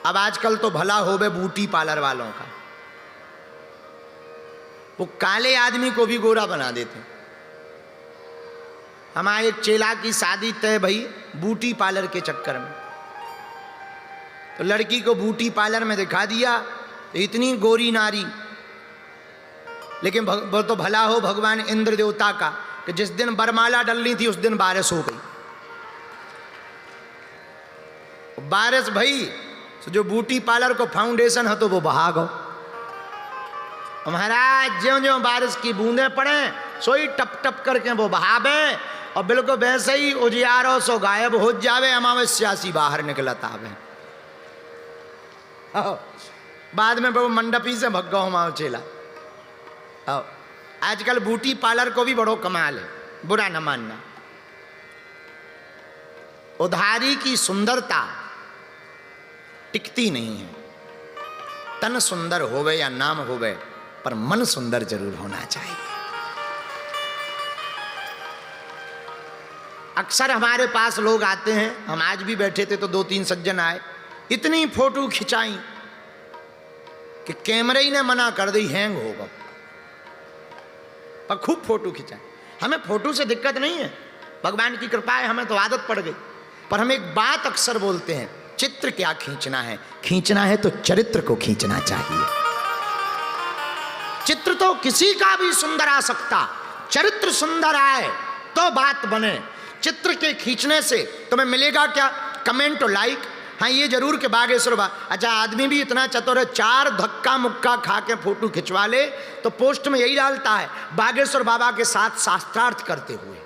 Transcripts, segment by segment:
अब आजकल तो भला होवे ब्यूटी पार्लर वालों का, वो काले आदमी को भी गोरा बना देते। हमारे एक चेला की शादी तय भई ब्यूटी पार्लर के चक्कर में, तो लड़की को ब्यूटी पार्लर में दिखा दिया, तो इतनी गोरी नारी, लेकिन वो तो भला हो भगवान इंद्र देवता का कि जिस दिन बरमाला डलनी थी उस दिन बारिश हो गई। बारिश भई तो जो ब्यूटी पार्लर को फाउंडेशन है तो वो बहा गो। महाराज ज्यों ज्यों बारिश की बूंदें पड़े सोई टप टप करके वो बहावे, और बिल्कुल वैसे ही उजियारो सो गायब हो जावे, अमावस्यासी बाहर निकलता आवे। बाद में वो मंडपी से भग गो हमारा चेला। आजकल ब्यूटी पार्लर को भी बड़ो कमाल है, बुरा न मानना। उधारी की सुंदरता टिकती नहीं है। तन सुंदर होवे या नाम होवे, पर मन सुंदर जरूर होना चाहिए। अक्सर हमारे पास लोग आते हैं, हम आज भी बैठे थे तो 2-3 सज्जन आए, इतनी फोटो खिंचाई कि कैमरे ही ने मना कर दी हैंग होगा, पर खूब फोटो खिंचाए। हमें फोटो से दिक्कत नहीं है, भगवान की कृपा है, हमें तो आदत पड़ गई। पर हम एक बात अक्सर बोलते हैं, चित्र क्या खींचना है, खींचना है तो चरित्र को खींचना चाहिए। चित्र तो किसी का भी सुंदर आ सकता, चरित्र सुंदर आए तो बात बने। चित्र के खींचने से तुम्हें मिलेगा क्या? कमेंट और लाइक। हाँ ये जरूर कि बागेश्वर अच्छा आदमी भी इतना चतुर है, 4 धक्का मुक्का खा के फोटो खिंचवा ले तो पोस्ट में यही डालता है, बागेश्वर बाबा के साथ शास्त्रार्थ करते हुए।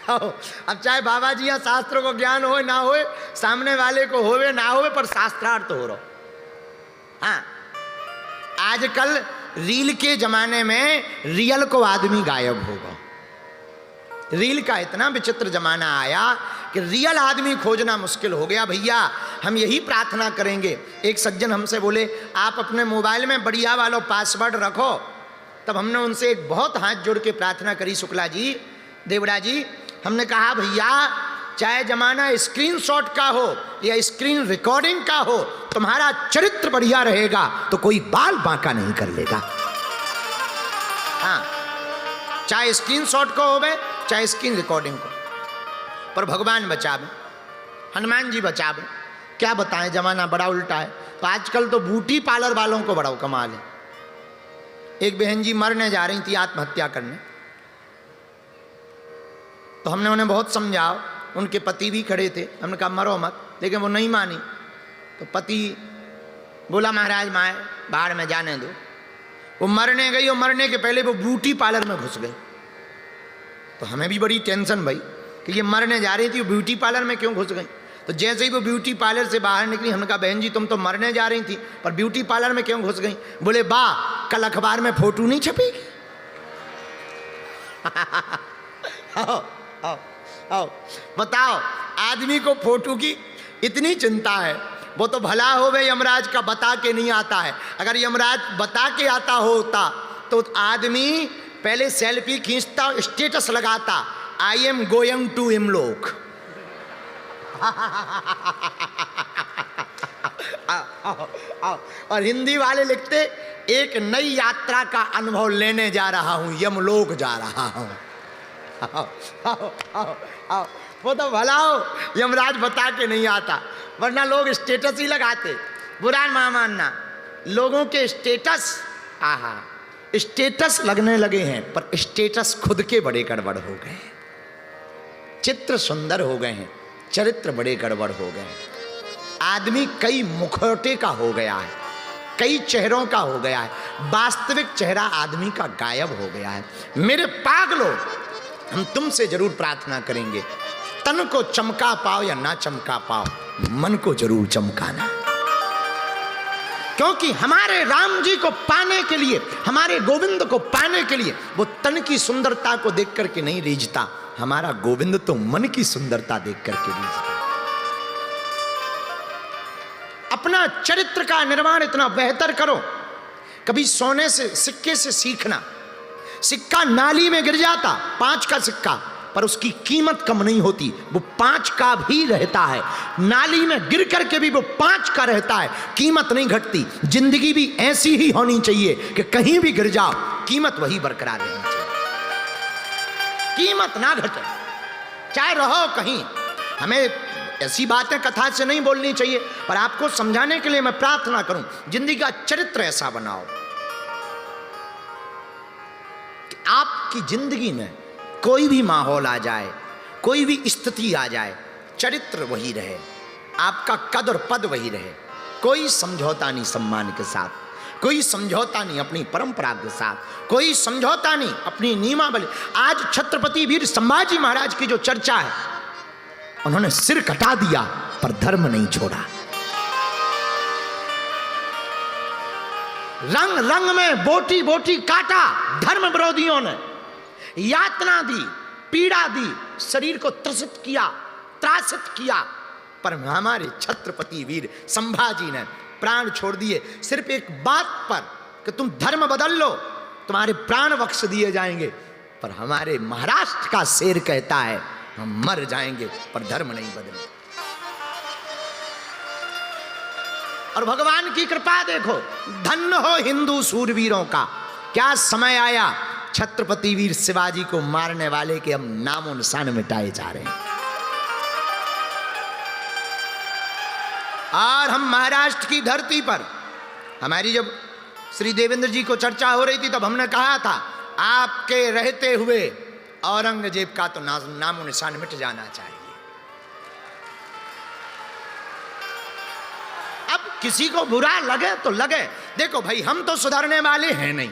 अब चाहे बाबा जी यहाँ शास्त्रों को ज्ञान हो ना हो, सामने वाले को होवे ना होवे, पर शास्त्रार्थ हो रहा। हाँ आजकल रील के जमाने में रियल को आदमी गायब होगा। रील का इतना विचित्र जमाना आया कि रियल आदमी खोजना मुश्किल हो गया। भैया हम यही प्रार्थना करेंगे। एक सज्जन हमसे बोले आप अपने मोबाइल में बढ़िया वाला पासवर्ड रखो, तब हमने उनसे एक बहुत हाथ जोड़ के प्रार्थना करी, शुक्ला जी, देवड़ा जी, हमने कहा भैया चाहे जमाना स्क्रीनशॉट का हो या स्क्रीन रिकॉर्डिंग का हो, तुम्हारा चरित्र बढ़िया रहेगा तो कोई बाल बांका नहीं कर लेगा। हाँ चाहे स्क्रीनशॉट को होवे चाहे स्क्रीन रिकॉर्डिंग को, पर भगवान बचावे, हनुमान जी बचावे। क्या बताएं, जमाना बड़ा उल्टा है। तो आजकल तो ब्यूटी पार्लर वालों को बड़ा कमाल है। एक बहन जी मरने जा रही थी, आत्महत्या करने, तो हमने उन्हें बहुत समझाओ, उनके पति भी खड़े थे, हमने कहा मरो मत, लेकिन वो नहीं मानी। तो पति बोला महाराज माए बाहर में जाने दो। वो मरने गई और मरने के पहले वो ब्यूटी पार्लर में घुस गई। तो हमें भी बड़ी टेंशन भाई कि ये मरने जा रही थी, वो ब्यूटी पार्लर में क्यों घुस गई। तो जैसे ही वो ब्यूटी पार्लर से बाहर निकली, हमने कहा बहन जी तुम तो मरने जा रही थी पर ब्यूटी पार्लर में क्यों घुस गई। बोले बा कल अखबार में फोटो नहीं छपेगी। आओ आओ आओ बताओ, आदमी को फोटो की इतनी चिंता है। वो तो भला हो वे यमराज का बता के नहीं आता है। अगर यमराज बता के आता होता तो आदमी पहले सेल्फी खींचता, स्टेटस लगाता, आई एम गोइंग टू इमलोक। और हिंदी वाले लिखते एक नई यात्रा का अनुभव लेने जा रहा हूं, यमलोक जा रहा हूं। वो तो भला हो यमराज बता के नहीं आता, वरना लोग स्टेटस ही लगाते। बुरा ना मानना, लोगों के स्टेटस आहा स्टेटस लगने लगे हैं, पर स्टेटस खुद के बड़े गड़बड़ हो गए। चित्र सुंदर हो गए हैं, चरित्र बड़े गड़बड़ हो गए। आदमी कई मुखौटे का हो गया है, कई चेहरों का हो गया है, वास्तविक चेहरा आदमी का गायब हो गया है। मेरे पागलों, हम तुमसे जरूर प्रार्थना करेंगे, तन को चमका पाओ या ना चमका पाओ, मन को जरूर चमकाना। क्योंकि हमारे राम जी को पाने के लिए, हमारे गोविंद को पाने के लिए वो तन की सुंदरता को देख करके नहीं रीझता, हमारा गोविंद तो मन की सुंदरता देख करके रीझता। अपना चरित्र का निर्माण इतना बेहतर करो। कभी सोने से सिक्के से सीखना, सिक्का नाली में गिर जाता, 5 का सिक्का पर उसकी कीमत कम नहीं होती, वो 5 का भी रहता है। नाली में गिर करके भी वो 5 का रहता है, कीमत नहीं घटती। जिंदगी भी ऐसी ही होनी चाहिए कि कहीं भी गिर जाओ कीमत वही बरकरार रहनी चाहिए, कीमत ना घटे, चाहे रहो कहीं। हमें ऐसी बातें कथा से नहीं बोलनी चाहिए, पर आपको समझाने के लिए मैं प्रार्थना करूं, जिंदगी का चरित्र ऐसा बनाओ कि आपकी जिंदगी में कोई भी माहौल आ जाए, कोई भी स्थिति आ जाए, चरित्र वही रहे, आपका कद और पद वही रहे। कोई समझौता नहीं सम्मान के साथ, कोई समझौता नहीं अपनी परंपरा के साथ, कोई समझौता नहीं अपनी नियमावली। आज छत्रपति वीर संभाजी महाराज की जो चर्चा है, उन्होंने सिर कटा दिया पर धर्म नहीं छोड़ा। रंग रंग में बोटी बोटी काटा धर्म विरोधियों ने, यातना दी, पीड़ा दी, शरीर को त्रसित किया, त्रासित किया, पर हमारे छत्रपति वीर संभाजी ने प्राण छोड़ दिए सिर्फ एक बात पर कि तुम धर्म बदल लो, तुम्हारे प्राण बख्श दिए जाएंगे। पर हमारे महाराष्ट्र का शेर कहता है हम मर जाएंगे पर धर्म नहीं बदलेंगे। और भगवान की कृपा देखो, धन्य हो हिंदू सूरवीरों का। क्या समय आया, छत्रपति वीर शिवाजी को मारने वाले के हम नामो निशान मिटाए जा रहे हैं। और हम महाराष्ट्र की धरती पर, हमारी जब श्री देवेंद्र जी को चर्चा हो रही थी तब हमने कहा था आपके रहते हुए औरंगजेब का तो नामो निशान मिट जाना चाहिए। अब किसी को बुरा लगे तो लगे, देखो भाई हम तो सुधरने वाले हैं नहीं,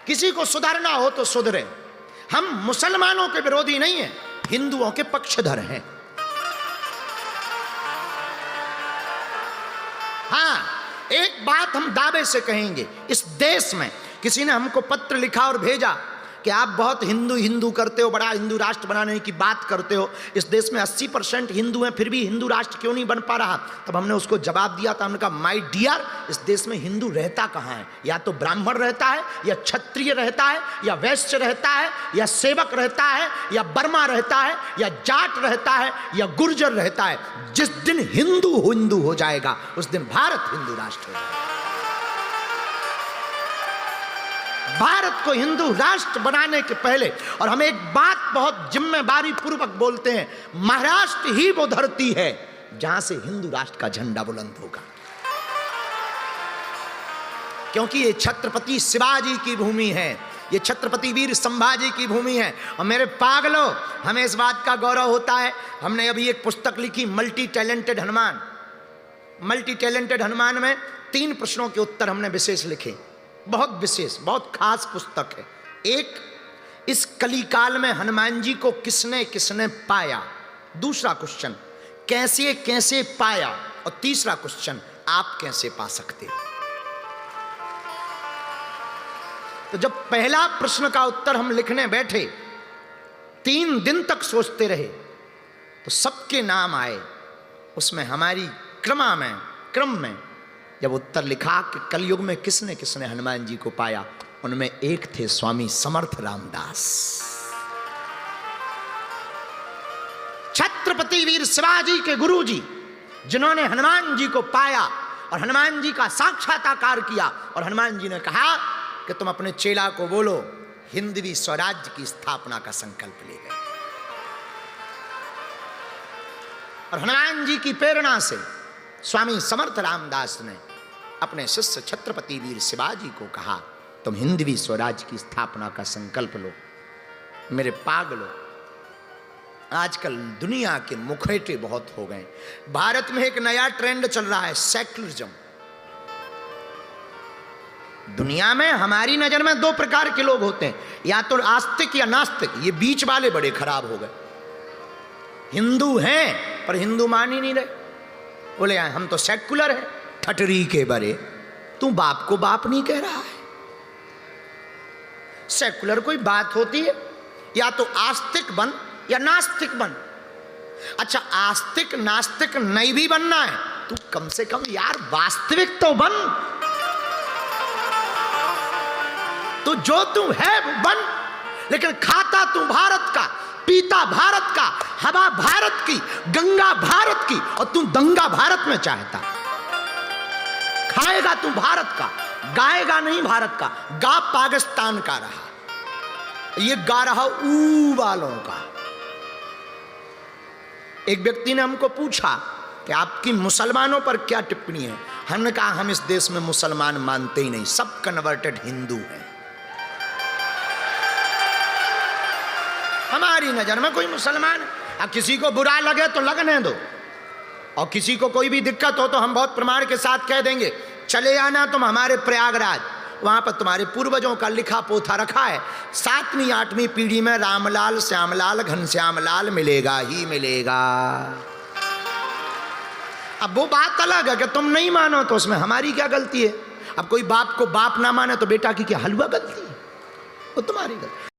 किसी को सुधरना हो तो सुधरे। हम मुसलमानों के विरोधी नहीं हैं, हिंदुओं के पक्षधर हैं। हाँ, एक बात हम दावे से कहेंगे, इस देश में किसी ने हमको पत्र लिखा और भेजा कि आप बहुत हिंदू हिंदू करते हो, बड़ा हिंदू राष्ट्र बनाने की बात करते हो, इस देश में 80% हिंदू हैं फिर भी हिंदू राष्ट्र क्यों नहीं बन पा रहा। तब हमने उसको जवाब दिया था, हमने कहा माय डियर, इस देश में हिंदू रहता कहाँ है? या तो ब्राह्मण रहता है, या क्षत्रिय रहता है, या वैश्य रहता है, या सेवक रहता है, या बर्मा रहता है, या जाट रहता है, या गुर्जर रहता है। जिस दिन हिंदू हिंदू हो जाएगा उस दिन भारत हिंदू राष्ट्र हो जाएगा। भारत को हिंदू राष्ट्र बनाने के पहले, और हम एक बात बहुत जिम्मेदारी पूर्वक बोलते हैं, महाराष्ट्र ही वो धरती है जहां से हिंदू राष्ट्र का झंडा बुलंद होगा, क्योंकि ये छत्रपति शिवाजी की भूमि है, ये छत्रपति वीर संभाजी की भूमि है। और मेरे पागलों, हमें इस बात का गौरव होता है, हमने अभी एक पुस्तक लिखी multi talented Hanuman. Multi talented Hanuman में 3 प्रश्नों के उत्तर हमने विशेष लिखे, बहुत विशेष, बहुत खास पुस्तक है। एक, इस कलिकाल में हनुमान जी को किसने किसने पाया, दूसरा क्वेश्चन कैसे कैसे पाया, और तीसरा क्वेश्चन आप कैसे पा सकते हो। तो जब पहला प्रश्न का उत्तर हम लिखने बैठे, 3 दिन तक सोचते रहे, तो सबके नाम आए। उसमें हमारी क्रम में जब उत्तर लिखा कि कलयुग में किसने किसने हनुमान जी को पाया, उनमें एक थे स्वामी समर्थ रामदास। छत्रपति वीर शिवाजी के गुरु जी, जिन्होंने हनुमान जी को पाया और हनुमान जी का साक्षात्कार किया। और हनुमान जी ने कहा कि तुम अपने चेला को बोलो, हिंदवी स्वराज्य की स्थापना का संकल्प ले गए। और हनुमान जी की प्रेरणा से स्वामी समर्थ रामदास ने अपने शिष्य छत्रपति वीर शिवाजी को कहा, तुम हिंदवी स्वराज्य की स्थापना का संकल्प लो। मेरे पागलों, आजकल दुनिया के मुखौटे बहुत हो गए। भारत में एक नया ट्रेंड चल रहा है, सेक्युलरिज्म। दुनिया में हमारी नजर में 2 प्रकार के लोग होते हैं, या तो आस्तिक या नास्तिक। ये बीच वाले बड़े खराब हो गए। हिंदू हैं पर हिंदू मान ही नहीं रहे, बोले हम तो सेक्युलर हैं। ठटरी के बरे, तू बाप को बाप नहीं कह रहा है। सेक्युलर कोई बात होती है? या तो आस्तिक बन या नास्तिक बन। अच्छा, आस्तिक नास्तिक नहीं भी बनना है, तू कम से कम यार वास्तविक तो बन। तो जो तू है बन, लेकिन खाता तू भारत का, पीता भारत का, हवा भारत की, गंगा भारत की, और तू दंगा भारत में चाहता। खाएगा तू भारत का, गाएगा नहीं भारत का। गा पाकिस्तान का रहा, ये गा रहा ऊ वालों का। एक व्यक्ति ने हमको पूछा कि आपकी मुसलमानों पर क्या टिप्पणी है। हमने कहा हम इस देश में मुसलमान मानते ही नहीं, सब कन्वर्टेड हिंदू हैं। हमारी नजर में कोई मुसलमान, अब किसी को बुरा लगे तो लगने दो, और किसी को कोई भी दिक्कत हो तो हम बहुत प्रमाण के साथ कह देंगे, चले आना तुम हमारे प्रयागराज, वहां पर तुम्हारे पूर्वजों का लिखा पोथा रखा है, 7वीं 8वीं पीढ़ी में रामलाल, श्यामलाल, घनश्यामलाल मिलेगा ही मिलेगा। अब वो बात अलग है कि तुम नहीं मानो तो उसमें हमारी क्या गलती है। अब कोई बाप को बाप ना माने तो बेटा की क्या हलवा गलती है, वो तुम्हारी गलती।